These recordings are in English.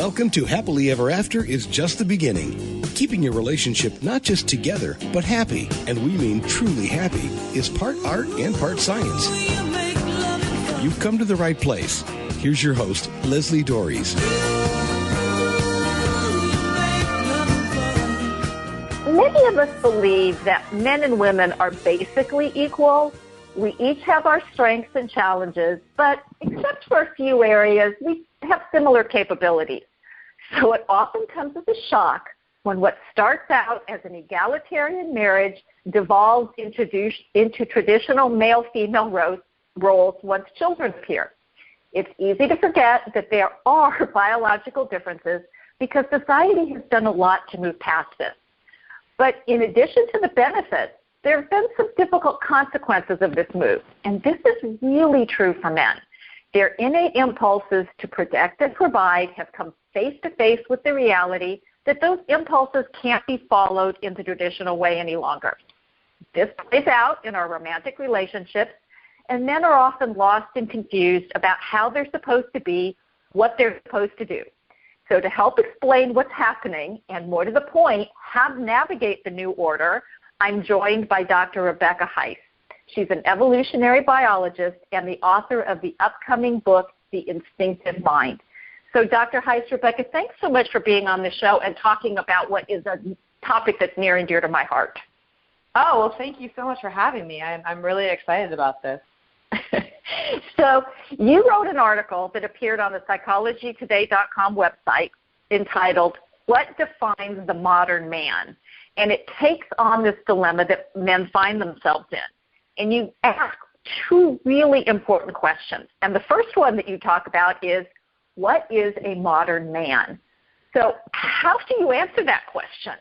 Welcome to Happily Ever After is just the beginning. Keeping your relationship not just together, but happy, and we mean truly happy, is part art and part science. You've come to the right place. Here's your host, Leslie Dories. Many of us believe that men and women are basically equal. We each have our strengths and challenges, but except for a few areas, we have similar capabilities. So it often comes as a shock when what starts out as an egalitarian marriage devolves into traditional male-female roles once children appear. It's easy to forget that there are biological differences because society has done a lot to move past this. But in addition to the benefits, there have been some difficult consequences of this move, and this is really true for men. Their innate impulses to protect and provide have come face-to-face with the reality that those impulses can't be followed in the traditional way any longer. This plays out in our romantic relationships, and men are often lost and confused about how they're supposed to be, what they're supposed to do. So to help explain what's happening, and more to the point, how to navigate the new order, I'm joined by Dr. Rebecca Heiss. She's an evolutionary biologist and the author of the upcoming book, The Instinctive Mind. So Dr. Heiss, Rebecca, thanks so much for being on the show and talking about what is a topic that's near and dear to my heart. Oh, well, thank you so much for having me. I'm really excited about this. So you wrote an article that appeared on the psychologytoday.com website entitled, What Defines the Modern Man? And it takes on this dilemma that men find themselves in. And you ask two really important questions. And the first one that you talk about is, what is a modern man? So how do you answer that question?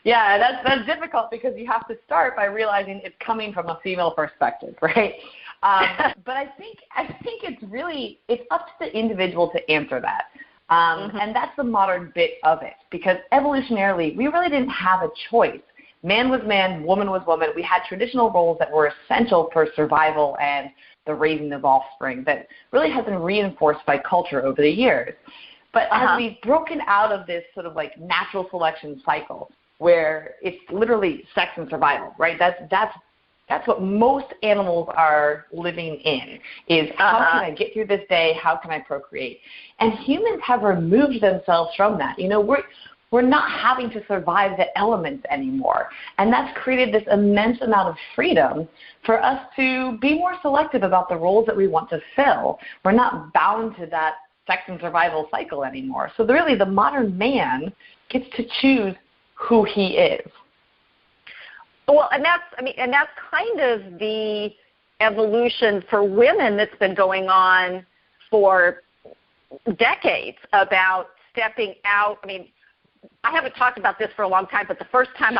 Yeah, that's difficult because you have to start by realizing it's coming from a female perspective, right? But I think it's up to the individual to answer that. And that's the modern bit of it, because evolutionarily, we really didn't have a choice. Man was man, woman was woman. We had traditional roles that were essential for survival and the raising of offspring that really has been reinforced by culture over the years. But as we've broken out of this sort of like natural selection cycle where it's literally sex and survival, right? That's what most animals are living in, is how can I get through this day? How can I procreate? And humans have removed themselves from that. You know, we're not having to survive the elements anymore. And that's created this immense amount of freedom for us to be more selective about the roles that we want to fill. We're not bound to that sex and survival cycle anymore. So really the modern man gets to choose who he is. Well, and that's kind of the evolution for women that's been going on for decades about stepping out. I mean, I haven't talked about this for a long time, but the first time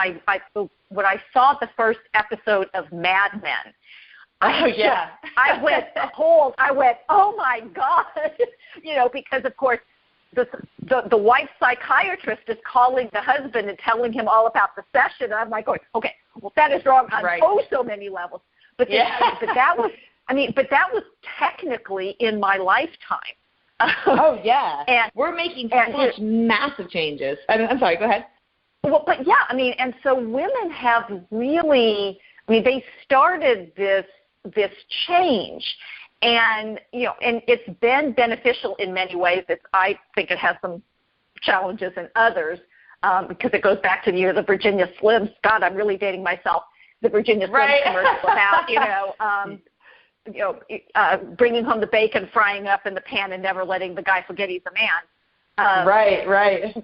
when I saw the first episode of Mad Men, I went, oh my God, you know, because of course the wife psychiatrist is calling the husband and telling him all about the session. And I'm like going, okay, well that is wrong on so many levels. But that was technically in my lifetime. Oh yeah, and we're making such massive changes. I'm sorry, go ahead. Well, but yeah, I mean, and so women have really, I mean, they started this change, and you know, and it's been beneficial in many ways. I think it has some challenges in others because it goes back to the Virginia Slims. God, I'm really dating myself. The Virginia Slims commercial about bringing home the bacon, frying up in the pan, and never letting the guy forget he's a man. Right.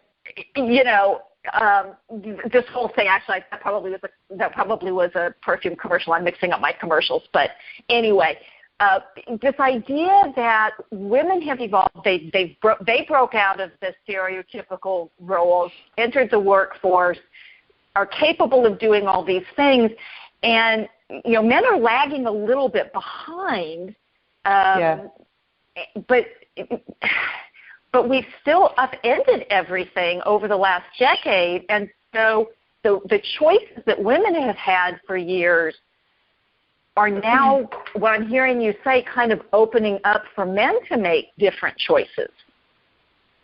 You know, this whole thing, actually, that probably was a perfume commercial. I'm mixing up my commercials. But anyway, this idea that women have evolved, they broke out of the stereotypical roles, entered the workforce, are capable of doing all these things, and you know, men are lagging a little bit behind, but we've still upended everything over the last decade, and so the choices that women have had for years are now, what I'm hearing you say, kind of opening up for men to make different choices.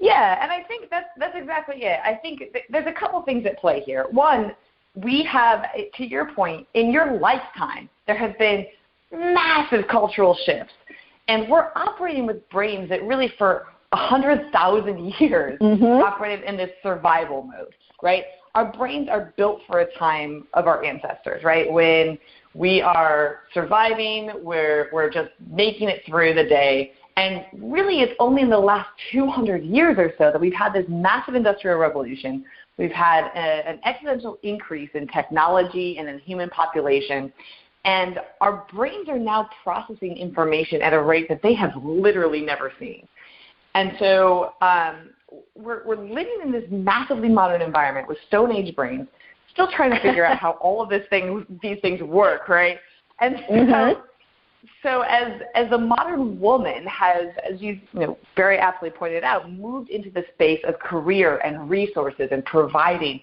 Yeah, and I think that's exactly it. I think there's a couple things at play here. One, we have, to your point, in your lifetime, there have been massive cultural shifts, and we're operating with brains that really for 100,000 years operated in this survival mode, right? Our brains are built for a time of our ancestors, right? When we are surviving, we're just making it through the day. And really, it's only in the last 200 years or so that we've had this massive industrial revolution. We've had an exponential increase in technology and in human population. And our brains are now processing information at a rate that they have literally never seen. And so we're living in this massively modern environment with Stone Age brains, still trying to figure out how all of these things work, right? And so as a modern woman has, as you very aptly pointed out, moved into the space of career and resources and providing,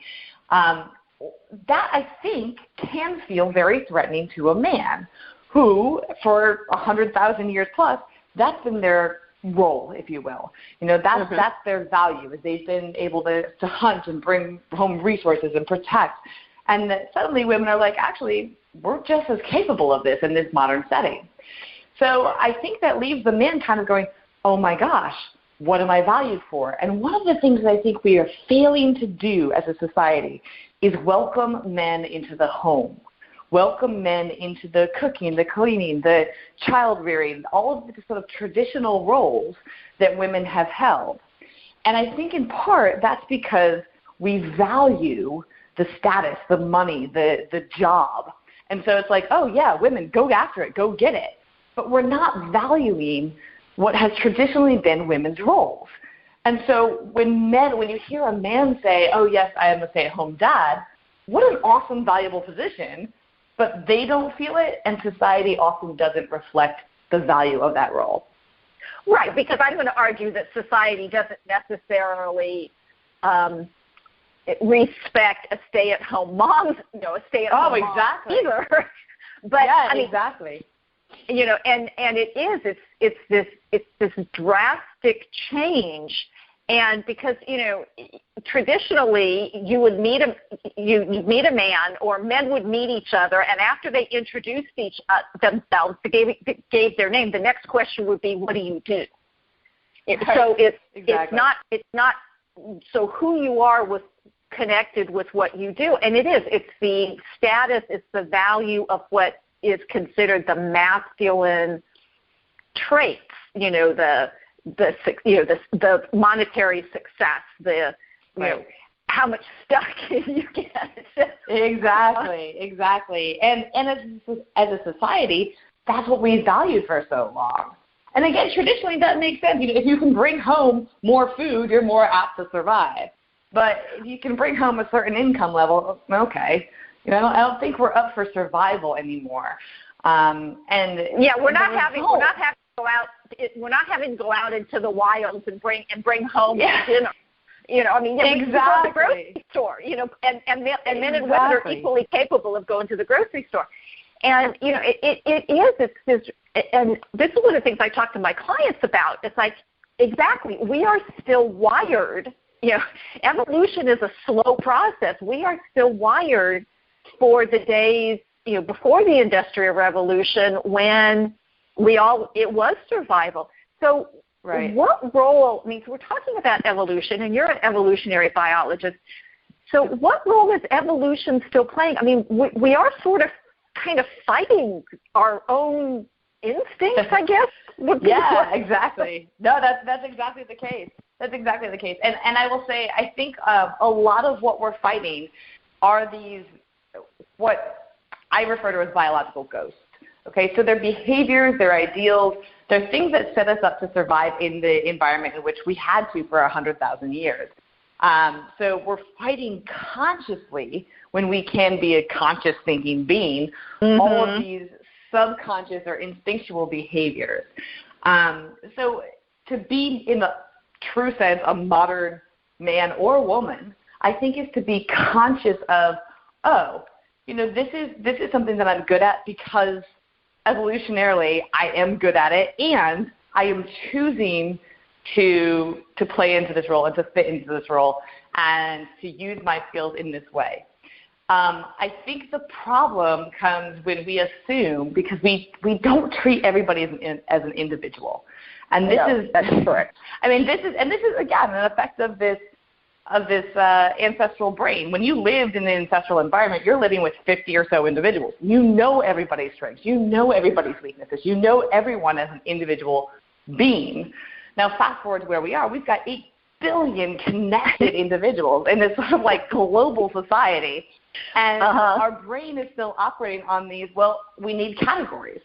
that I think can feel very threatening to a man who, for 100,000 years plus, that's been their role, if you will. That's their value, is they've been able to hunt and bring home resources and protect. And that suddenly women are like, actually, we're just as capable of this in this modern setting. So I think that leaves the men kind of going, oh my gosh, what am I valued for? And one of the things that I think we are failing to do as a society is welcome men into the home, welcome men into the cooking, the cleaning, the child rearing, all of the sort of traditional roles that women have held. And I think in part that's because we value the status, the money, the job. And so it's like, oh yeah, women, go after it, go get it. But we're not valuing what has traditionally been women's roles. And so when you hear a man say, oh yes, I am a stay-at-home dad, what an awesome, valuable position, but they don't feel it, and society often doesn't reflect the value of that role. Right, because I'm going to argue that society doesn't necessarily respect a stay-at-home mom, a stay-at-home mom either. But yeah, I mean, exactly. And it's this drastic change, and because traditionally you would meet a man, or men would meet each other, and after they introduced themselves, gave their name, the next question would be, what do you do? So it's not so who you are was connected with what you do, and it's the status, it's the value of what is considered the masculine traits, the monetary success, how much stuff can you get. Exactly. And as a society, that's what we valued for so long. And again, traditionally that makes sense. If you can bring home more food, you're more apt to survive. But if you can bring home a certain income level, okay. I don't think we're up for survival anymore. We're not having to go out into the wilds and bring home dinner. Exactly. We go to the grocery store. And men and women are equally capable of going to the grocery store. And and this is one of the things I talk to my clients about. It's like, exactly, we are still wired. Evolution is a slow process. We are still wired for the days, before the Industrial Revolution, when it was survival. So what role, so we're talking about evolution, and you're an evolutionary biologist. So what role is evolution still playing? We are sort of kind of fighting our own instincts, I guess. Yeah, exactly. No, that's exactly the case. That's exactly the case. And I will say, I think a lot of what we're fighting are these, what I refer to as biological ghosts. Okay, so their behaviors, their ideals, they're things that set us up to survive in the environment in which we had to for 100,000 years. So we're fighting consciously, when we can be a conscious thinking being, all of these subconscious or instinctual behaviors. So to be, in the true sense, a modern man or woman, I think is to be conscious of, this is something that I'm good at because evolutionarily I am good at it, and I am choosing to play into this role and to fit into this role and to use my skills in this way. I think the problem comes when we assume, because we don't treat everybody as an individual. And that's correct. I mean, this is again an effect of this ancestral brain. When you lived in an ancestral environment, you're living with 50 or so individuals. You know everybody's strengths. You know everybody's weaknesses. You know everyone as an individual being. Now, fast forward to where we are. We've got 8 billion connected individuals in this sort of like global society. And our brain is still operating on these, well, we need categories.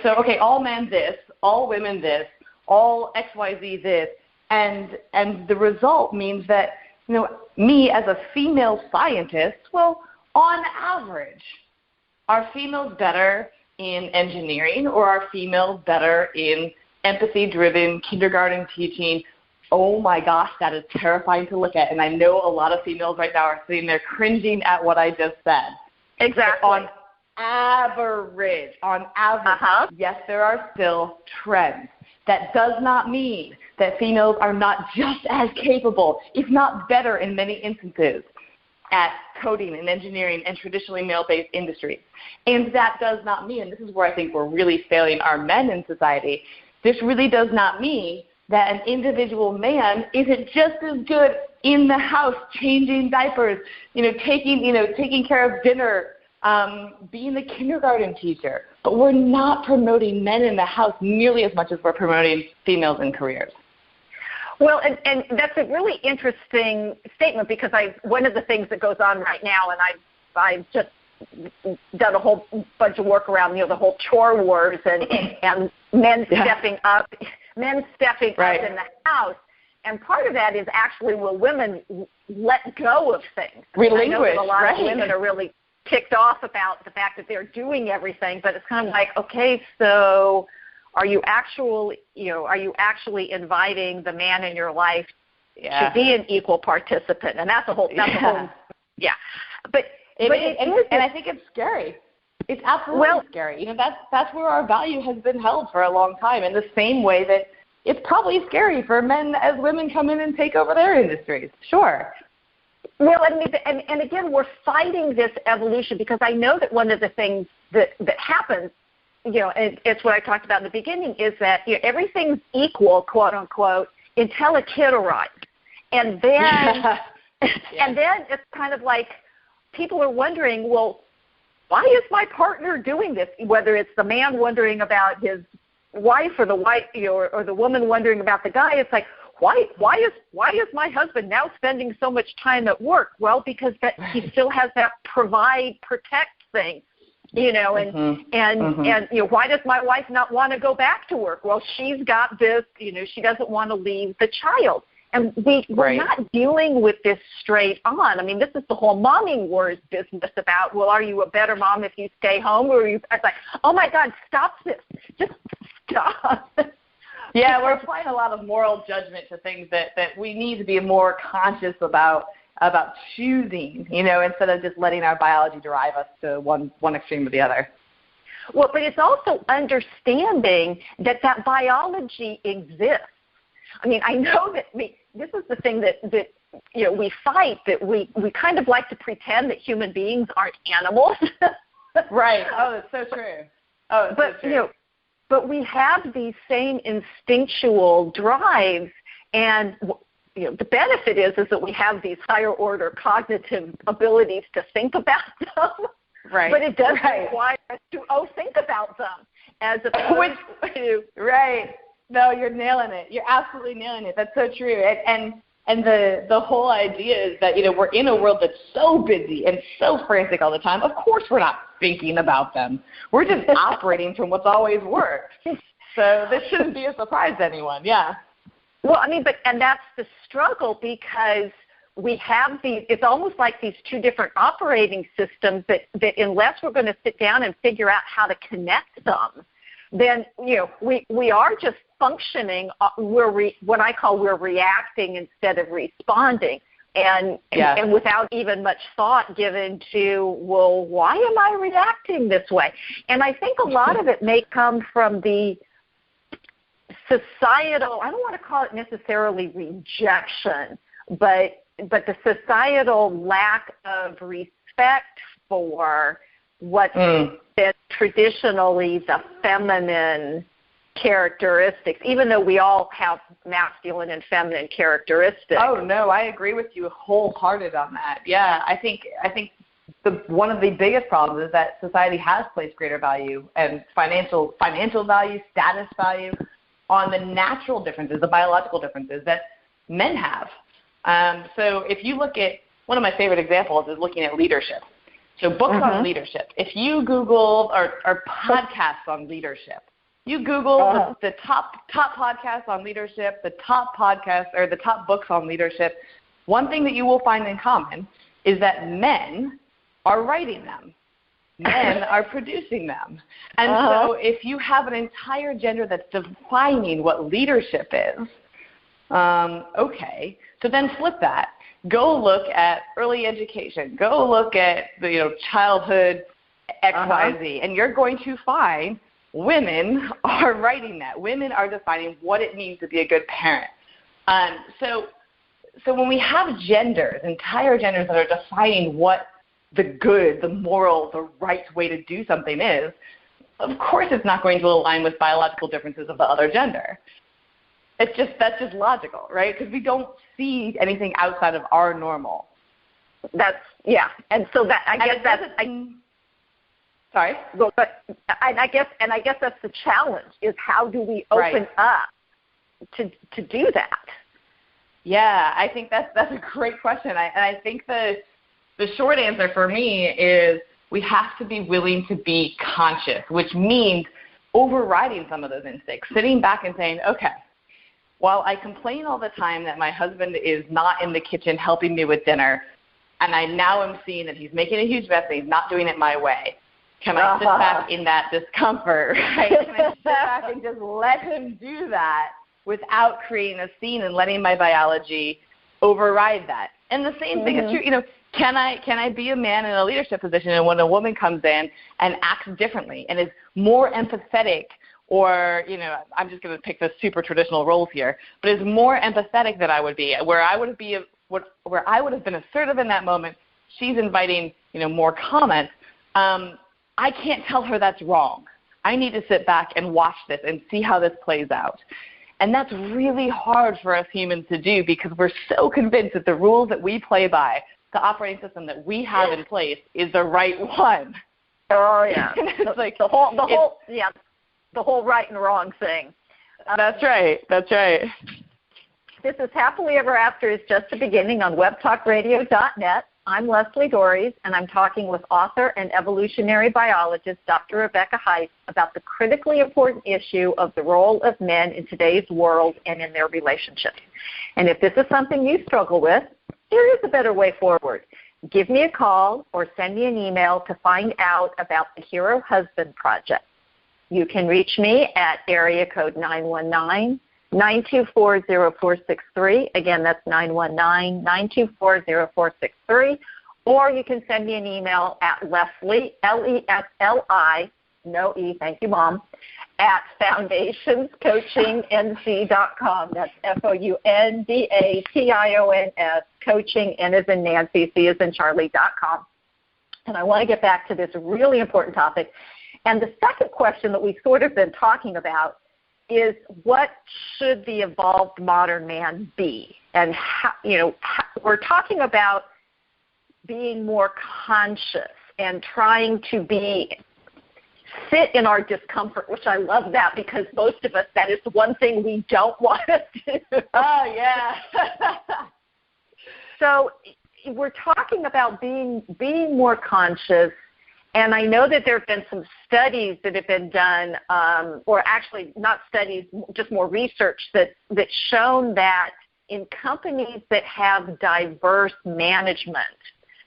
So, okay, all men this, all women this, all XYZ this. And the result means that, me as a female scientist, well, on average, are females better in engineering or are females better in empathy-driven kindergarten teaching? Oh my gosh, that is terrifying to look at. And I know a lot of females right now are sitting there cringing at what I just said. Exactly. On average, yes, there are still trends. That does not mean that females are not just as capable, if not better in many instances, at coding and engineering and traditionally male-based industries. And that does not mean, and this is where I think we're really failing our men in society, this really does not mean that an individual man isn't just as good in the house, changing diapers, taking care of dinner, being the kindergarten teacher. But we're not promoting men in the house nearly as much as we're promoting females in careers. Well, and that's a really interesting statement, because one of the things that goes on right now, and I've just done a whole bunch of work around the whole chore wars and men stepping up in the house. And part of that is actually, will women let go of things? Relinquish, I know that a lot of women are really ticked off about the fact that they're doing everything, but it's kind of like, okay, so are you actually inviting the man in your life to be an equal participant? And that's a whole, But and I think it's scary. It's absolutely scary. That's where our value has been held for a long time, in the same way that it's probably scary for men as women come in and take over their industries. Sure. Well, and again, we're fighting this evolution, because I know that one of the things that happens, and it's what I talked about in the beginning, is that everything's equal, quote unquote, until a kid arrives, and then and then it's kind of like people are wondering, well, why is my partner doing this? Whether it's the man wondering about his wife, or the wife, or the woman wondering about the guy. It's like, why is my husband now spending so much time at work? Well, because he still has that provide, protect thing, and why does my wife not want to go back to work? Well, she's got this, she doesn't want to leave the child. And we're not dealing with this straight on. I mean, this is the whole momming wars business about, well, are you a better mom if you stay home? Or are you? It's like, oh my God, stop this. Just stop. Yeah, we're applying a lot of moral judgment to things that we need to be more conscious about choosing, instead of just letting our biology drive us to one extreme or the other. Well, but it's also understanding that biology exists. I mean, I know that this is the thing that we fight, that we kind of like to pretend that human beings aren't animals. Right. Oh, it's so true. Oh, it's so true. But we have these same instinctual drives, and the benefit is that we have these higher order cognitive abilities to think about them. Right. But it does require us to think about them as opposed to right. No, you're nailing it. You're absolutely nailing it. That's so true. And the whole idea is that, we're in a world that's so busy and so frantic all the time. Of course we're not thinking about them. We're just operating from what's always worked. So this shouldn't be a surprise to anyone. Yeah. Well, and that's the struggle, because we have it's almost like these two different operating systems that unless we're going to sit down and figure out how to connect them, then, we are just functioning, we're reacting instead of responding, and without even much thought given to, well, why am I reacting this way? And I think a lot of it may come from the societal, I don't want to call it necessarily rejection, but the societal lack of respect for what's been traditionally the feminine characteristics, even though we all have masculine and feminine characteristics. Oh, no, I agree with you wholehearted on that. Yeah, I think one of the biggest problems is that society has placed greater value and financial value, status value on the natural differences, the biological differences that men have. So if you look at, one of my favorite examples is looking at leadership. So books on leadership. If you Google or podcasts on leadership, you Google the top podcasts on leadership, the top podcasts or the top books on leadership, one thing that you will find in common is that men are writing them. Men are producing them. And so if you have an entire gender that's defining what leadership is, okay, so then flip that. Go look at early education. Go look at the childhood XYZ, and you're going to find women are writing that. Women are defining what it means to be a good parent. So when we have genders, entire genders that are defining what the good, the moral, the right way to do something is, of course it's not going to align with biological differences of the other gender. That's just logical, right? Because we don't see anything outside of our normal. And so that sorry. Well, but I guess that's the challenge: is how do we open up to do that? Yeah, I think that's a great question. I think the short answer for me is we have to be willing to be conscious, which means overriding some of those instincts, sitting back and saying, okay, while I complain all the time that my husband is not in the kitchen helping me with dinner, and I now am seeing that he's making a huge mess and he's not doing it my way, can I sit back in that discomfort, right? Can I sit back and just let him do that without creating a scene and letting my biology override that? And the same thing is true, can I be a man in a leadership position, and when a woman comes in and acts differently and is more empathetic, or, I'm just going to pick the super traditional roles here, but is more empathetic than I would be, where I would have been assertive in that moment, she's inviting, more comments. I can't tell her that's wrong. I need to sit back and watch this and see how this plays out. And that's really hard for us humans to do because we're so convinced that the rules that we play by, the operating system that we have in place, is the right one. Oh, yeah. It's like the whole right and wrong thing. That's right. This is Happily Ever After is just the beginning on webtalkradio.net. I'm Leslie Dories, and I'm talking with author and evolutionary biologist Dr. Rebecca Heiss about the critically important issue of the role of men in today's world and in their relationships. And if this is something you struggle with, there is a better way forward. Give me a call or send me an email to find out about the Hero Husband Project. You can reach me at area code 919-924-0463. Again, that's 919-924-0463. Or you can send me an email at Leslie, Lesli, no E, thank you, Mom, at foundationscoachingnc.com. That's FOUNDATIONS, coaching, N as in Nancy, C as in Charlie.com. And I want to get back to this really important topic. And the second question that we've sort of been talking about is, what should the evolved modern man be? And how, we're talking about being more conscious and trying to sit in our discomfort, which I love that, because most of us, that is one thing we don't want to do. Oh, yeah. So we're talking about being more conscious. And I know that there have been some studies that have been done, or actually not studies, just more research that's shown that in companies that have diverse management,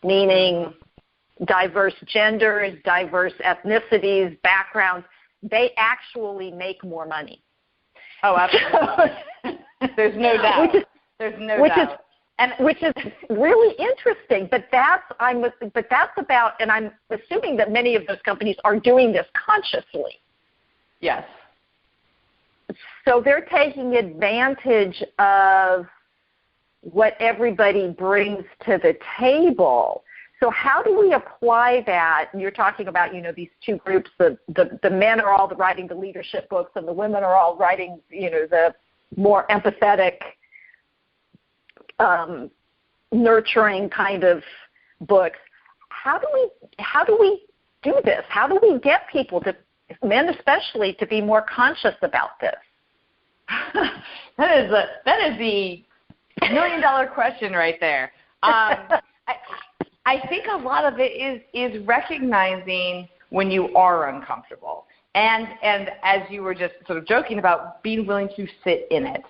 meaning diverse genders, diverse ethnicities, backgrounds, they actually make more money. Oh, absolutely. There's no doubt. Which is really interesting, but that's about, and I'm assuming that many of those companies are doing this consciously. Yes. So they're taking advantage of what everybody brings to the table. So how do we apply that? You're talking about, these two groups, the men are all writing the leadership books and the women are all writing, the more empathetic, nurturing kind of books. How do we do this? How do we get people men especially, to be more conscious about this? That is the $1 million question right there. I think a lot of it is recognizing when you are uncomfortable, and as you were just sort of joking about, being willing to sit in it.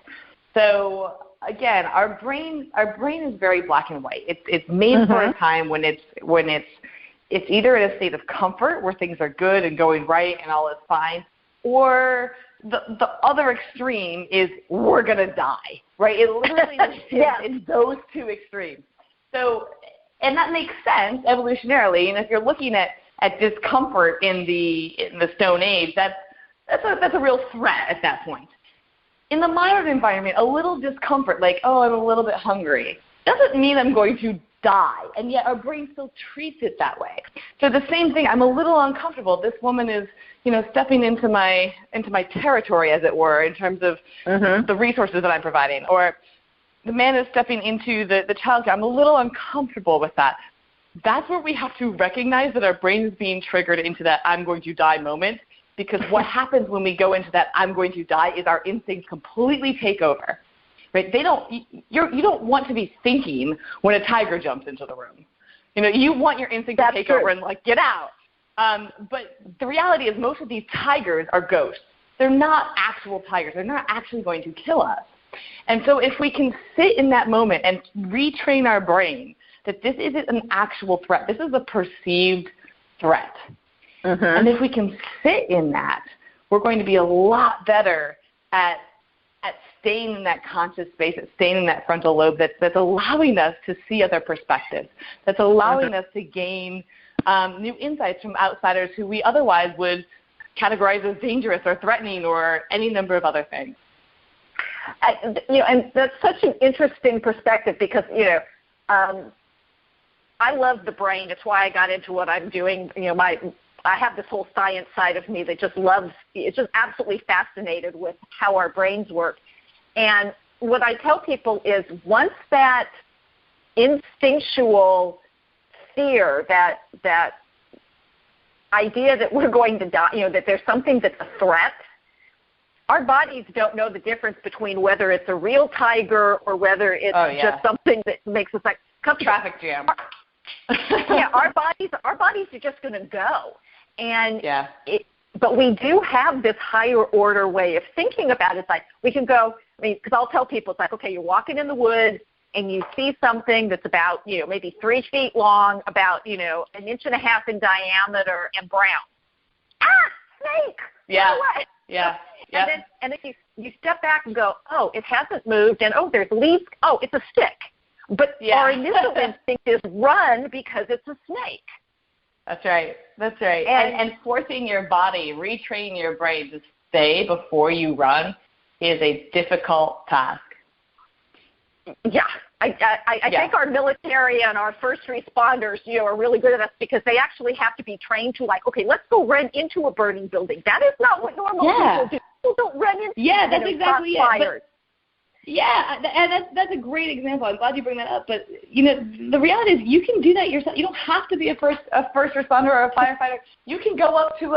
So again, our brain is very black and white. It's made for a time when it's either in a state of comfort where things are good and going right and all is fine, or the other extreme is we're gonna die, right? It literally is those two extremes. So, and that makes sense evolutionarily. And if you're looking at discomfort in the Stone Age, that's a real threat at that point. In the modern environment, a little discomfort, like, oh, I'm a little bit hungry, doesn't mean I'm going to die, and yet our brain still treats it that way. So the same thing, I'm a little uncomfortable. This woman is, stepping into my territory, as it were, in terms of the resources that I'm providing, or the man is stepping into the child care. I'm a little uncomfortable with that. That's where we have to recognize that our brain is being triggered into that I'm going to die moment, because what happens when we go into that I'm going to die is our instincts completely take over. Right? You don't want to be thinking when a tiger jumps into the room. You want your instinct to take over and get out. But the reality is most of these tigers are ghosts. They're not actual tigers. They're not actually going to kill us. And so if we can sit in that moment and retrain our brain that this isn't an actual threat, this is a perceived threat. And if we can sit in that, we're going to be a lot better at staying in that conscious space, at staying in that frontal lobe that's allowing us to see other perspectives, that's allowing us to gain new insights from outsiders who we otherwise would categorize as dangerous or threatening or any number of other things. And that's such an interesting perspective because, I love the brain. It's why I got into what I'm doing. I have this whole science side of me that it's just absolutely fascinated with how our brains work. And what I tell people is once that instinctual fear, that idea that we're going to die, that there's something that's a threat, our bodies don't know the difference between whether it's a real tiger or whether it's just something that makes us traffic jam. Our bodies are just going to go. And but we do have this higher order way of thinking about it. It's like we can go, because I'll tell people, it's like, okay, you're walking in the woods and you see something that's about, maybe 3 feet long, about, 1.5 inches in diameter and brown. Snake! Yeah. And then you step back and go, oh, it hasn't moved, and there's leaves. Oh, it's a stick. But our initial instinct is run because it's a snake. That's right. And forcing your body, retraining your brain to stay before you run is a difficult task. Yeah. I think our military and our first responders, are really good at this because they actually have to be trained to okay, let's go run into a burning building. That is not what normal people do. People don't run into that's exactly it. And that's a great example. I'm glad you bring that up. But the reality is you can do that yourself. You don't have to be a first responder or a firefighter. You can go up to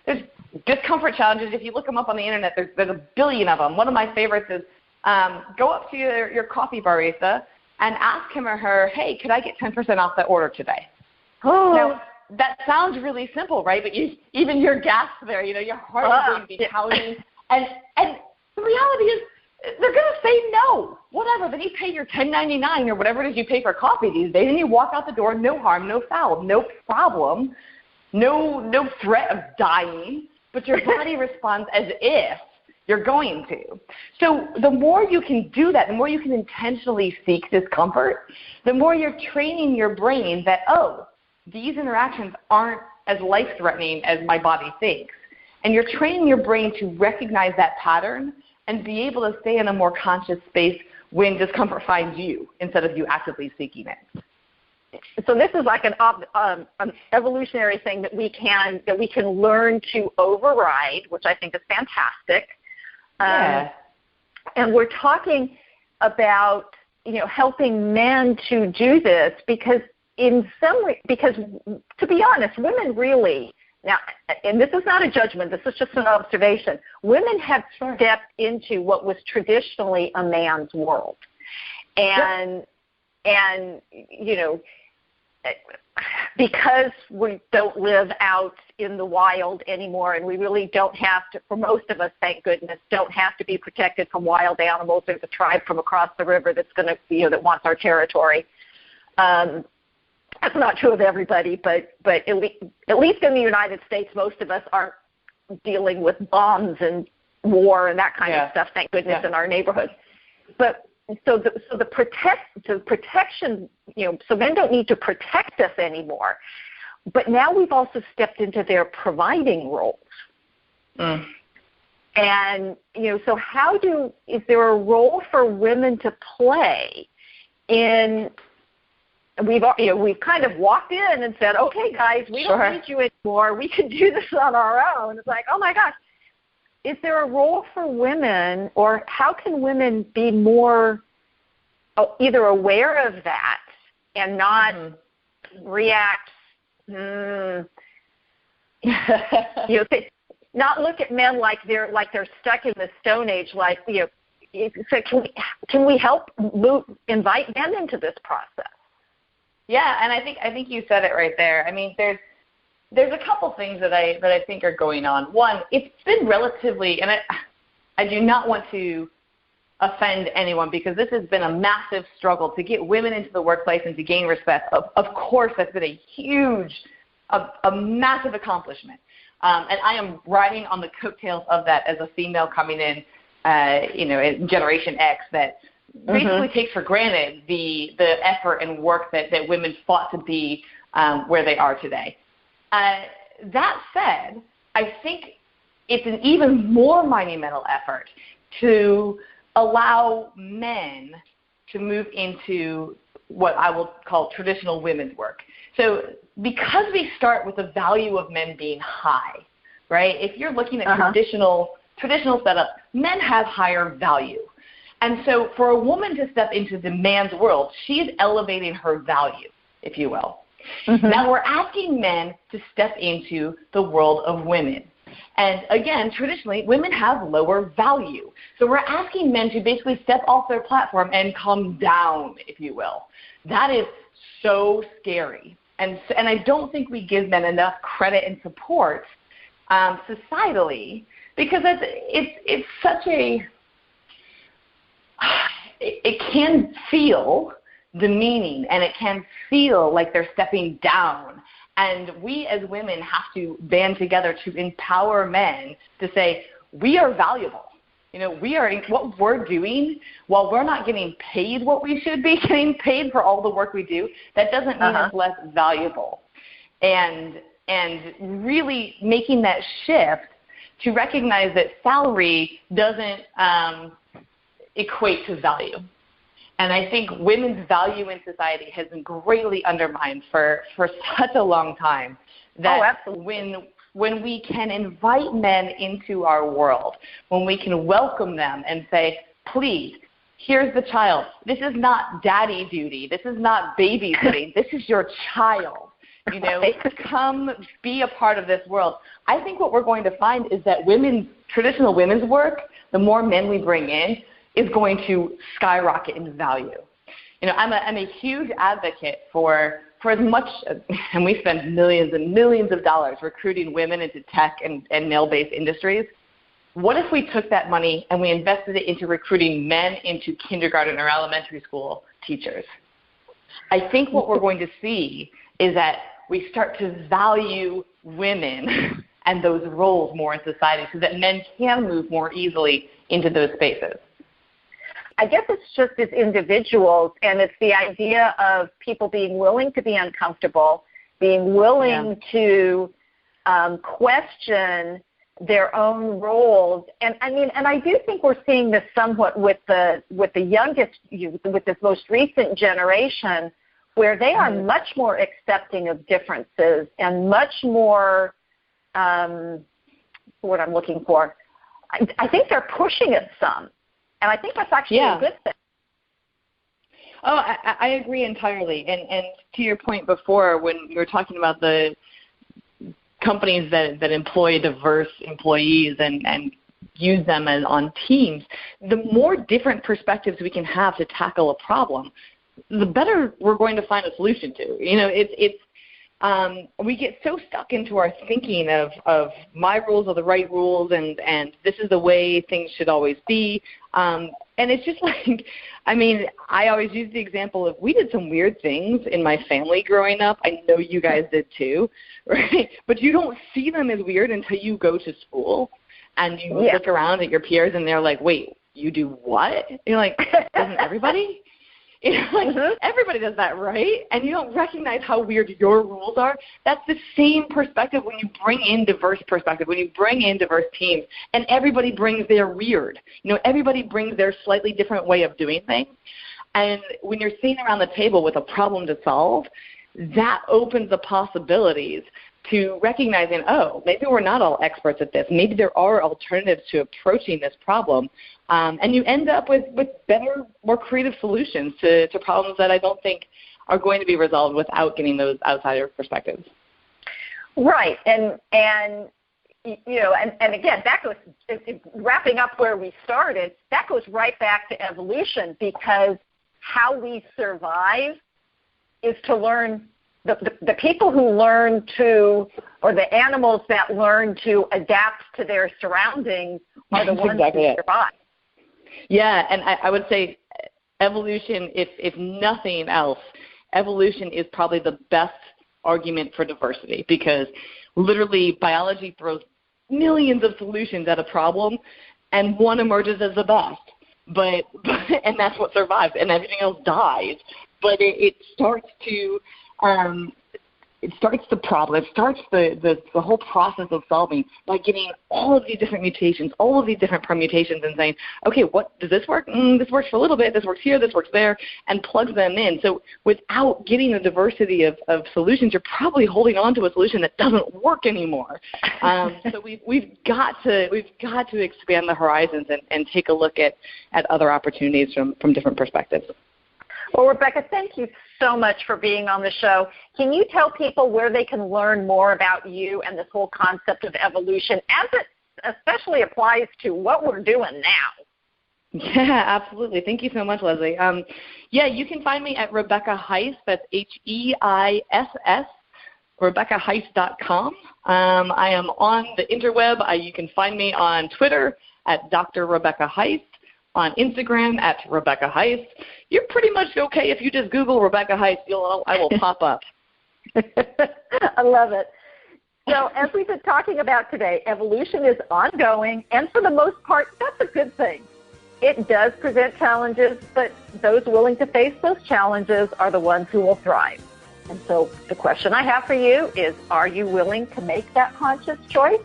there's discomfort challenges. If you look them up on the internet, there's a billion of them. One of my favorites is go up to your coffee barista and ask him or her, hey, could I get 10% off that order today? Now, that sounds really simple, right? But even your gasp there, your heart is going to be pounding. And the reality is, they're going to say no, whatever. Then you pay your $10.99 or whatever it is you pay for coffee these days, and you walk out the door, no harm, no foul, no problem, no threat of dying, but your body responds as if you're going to. So the more you can do that, the more you can intentionally seek discomfort, the more you're training your brain that, these interactions aren't as life-threatening as my body thinks. And you're training your brain to recognize that pattern and be able to stay in a more conscious space when discomfort finds you instead of you actively seeking it. So this is like an evolutionary thing that we can learn to override, which I think is fantastic. Yeah. And we're talking about, helping men to do this because to be honest, women really, now, and this is not a judgment, this is just an observation, women have stepped into what was traditionally a man's world. And because we don't live out in the wild anymore, and we really don't have to, for most of us, thank goodness, don't have to be protected from wild animals. There's a tribe from across the river that's going to, that wants our territory. That's not true of everybody, but at least in the United States, most of us aren't dealing with bombs and war and that kind of stuff, thank goodness, in our neighborhoods. But so the protection, so men don't need to protect us anymore. But now we've also stepped into their providing roles. Mm. And, so is there a role for women to play in, we've kind of walked in and said, okay, guys, we don't need you anymore. We can do this on our own. It's like, oh, my gosh. Is there a role for women, or how can women be more either aware of that and not react, not look at men like they're stuck in the Stone Age, so can we help invite men into this process? Yeah, and I think you said it right there. I mean, there's a couple things that I think are going on. One, it's been relatively, and I do not want to offend anyone because this has been a massive struggle to get women into the workplace and to gain respect. Of course, that's been a huge, a massive accomplishment. And I am riding on the coattails of that as a female coming in, in Generation X that basically takes for granted the effort and work that women fought to be where they are today. That said, I think it's an even more monumental effort to allow men to move into what I will call traditional women's work. So because we start with the value of men being high, right? If you're looking at traditional setup, men have higher value. And so for a woman to step into the man's world, she is elevating her value, if you will. Now we're asking men to step into the world of women. And again, traditionally, women have lower value. So we're asking men to basically step off their platform and come down, if you will. That is so scary. And I don't think we give men enough credit and support societally, because it's such a, it can feel demeaning, and it can feel like they're stepping down. And we as women have to band together to empower men to say, we are valuable. We are, what we're doing, while we're not getting paid what we should be getting paid for all the work we do, that doesn't mean it's less valuable. And really making that shift to recognize that salary doesn't equate to value. And I think women's value in society has been greatly undermined for such a long time. That when we can invite men into our world, when we can welcome them and say, please, here's the child. This is not daddy duty. This is not babysitting. This is your child. Come be a part of this world. I think what we're going to find is that traditional women's work, the more men we bring in, is going to skyrocket in value. I'm a huge advocate for as much, and we spend millions and millions of dollars recruiting women into tech and male-based industries. What if we took that money and we invested it into recruiting men into kindergarten or elementary school teachers? I think what we're going to see is that we start to value women and those roles more in society so that men can move more easily into those spaces. I guess it's just as individuals, and it's the idea of people being willing to be uncomfortable, being willing to question their own roles. And I do think we're seeing this somewhat with the youngest youth, with this most recent generation, where they are much more accepting of differences and much more, what I'm looking for, I think they're pushing it some. And I think that's actually a good thing. Oh, I agree entirely. And to your point before, when you were talking about the companies that employ diverse employees and use them as on teams, the more different perspectives we can have to tackle a problem, the better we're going to find a solution to. You know, we get so stuck into our thinking of my rules are the right rules and this is the way things should always be. And it's just like, I mean, I always use the example of we did some weird things in my family growing up. I know you guys did too, right? But you don't see them as weird until you go to school and you look around at your peers and they're like, wait, you do what? And you're like, doesn't everybody? You know, like, everybody does that, right? And you don't recognize how weird your rules are. That's the same perspective when you bring in diverse perspective, when you bring in diverse teams, and everybody brings their weird. You know, everybody brings their slightly different way of doing things. And when you're sitting around the table with a problem to solve, that opens the possibilities to recognizing, oh, maybe we're not all experts at this. Maybe there are alternatives to approaching this problem. And you end up with better, more creative solutions to problems that I don't think are going to be resolved without getting those outsider perspectives. Right. And you know, and again, that goes, wrapping up where we started, that goes right back to evolution, because how we survive is to learn. The people who learn to, or the animals that learn to adapt to their surroundings are the ones who survive. Yeah, and I would say evolution, if nothing else, evolution is probably the best argument for diversity, because literally biology throws millions of solutions at a problem, and one emerges as the best. But and that's what survives, and everything else dies. But it starts to it starts the problem. It starts the whole process of solving by getting all of these different mutations, all of these different permutations, and saying, okay, what does this work? This works for a little bit. This works here. This works there, and plugs them in. So without getting the diversity of solutions, you're probably holding on to a solution that doesn't work anymore. So we've got to expand the horizons and take a look at other opportunities from different perspectives. Well, Rebecca, thank you so much for being on the show. Can you tell people where they can learn more about you and this whole concept of evolution, as it especially applies to what we're doing now? Yeah, absolutely. Thank you so much, Leslie. You can find me at Rebecca Heiss. That's HEISS, RebeccaHeiss.com. I am on the interweb. You can find me on Twitter at Dr. Rebecca Heiss. On Instagram at Rebecca Heiss. You're pretty much okay if you just Google Rebecca Heiss. I will pop up. I love it. So as we've been talking about today, evolution is ongoing, and for the most part, that's a good thing. It does present challenges, but those willing to face those challenges are the ones who will thrive. And so the question I have for you is, are you willing to make that conscious choice?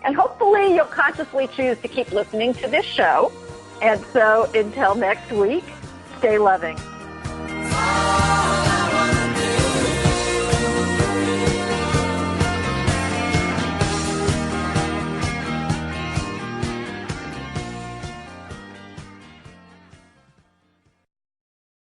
And hopefully you'll consciously choose to keep listening to this show. And so until next week, stay loving.